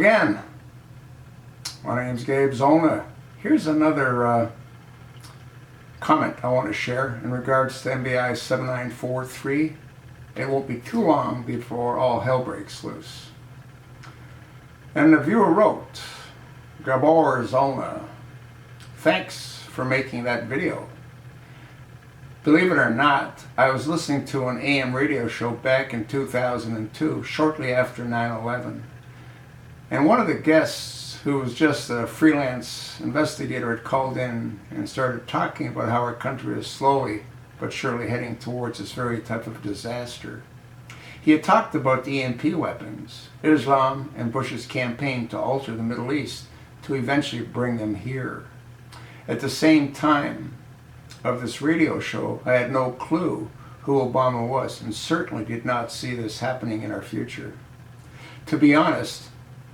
again. My name's Gabe Zolna. Here's another comment I want to share in regards to MVI 7943. It won't be too long before all hell breaks loose. And the viewer wrote, Gabor Zolna, thanks for making that video. Believe it or not, I was listening to an AM radio show back in 2002, shortly after 9/11. And one of the guests, who was just a freelance investigator, had called in and started talking about how our country is slowly but surely heading towards this very type of disaster. He had talked about the EMP weapons, Islam, and Bush's campaign to alter the Middle East to eventually bring them here. At the same time of this radio show, I had no clue who Obama was and certainly did not see this happening in our future. To be honest,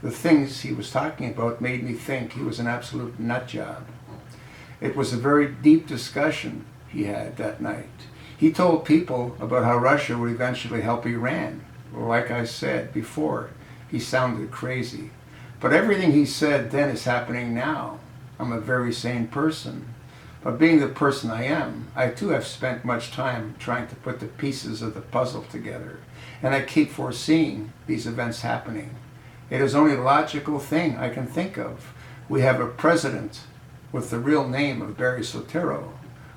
the things he was talking about made me think he was an absolute nut job. It was a very deep discussion he had that night. He told people about how Russia would eventually help Iran. Well, like I said before, he sounded crazy. But everything he said then is happening now. I'm a very sane person. But being the person I am, I too have spent much time trying to put the pieces of the puzzle together. And I keep foreseeing these events happening. It is only a logical thing I can think of. We have a president with the real name of Barry Soetoro,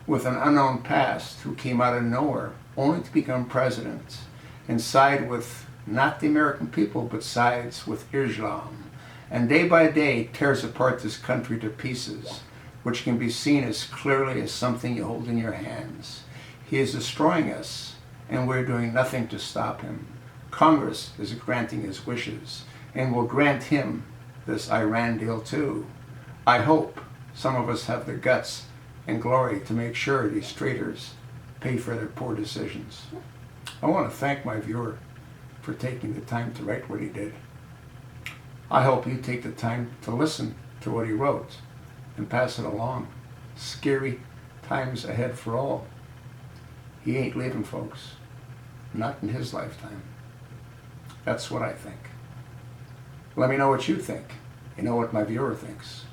with an unknown past, who came out of nowhere only to become president and side with not the American people, but sides with Islam. And day by day tears apart this country to pieces, which can be seen as clearly as something you hold in your hands. He is destroying us, and we're doing nothing to stop him. Congress is granting his wishes, and will grant him this Iran deal too. I hope some of us have the guts and glory to make sure these traitors pay for their poor decisions. I want to thank my viewer for taking the time to write what he did. I hope you take the time to listen to what he wrote and pass it along. Scary times ahead for all. He ain't leaving, folks. Not in his lifetime. That's what I think. Let me know what you think. You know what my viewer thinks.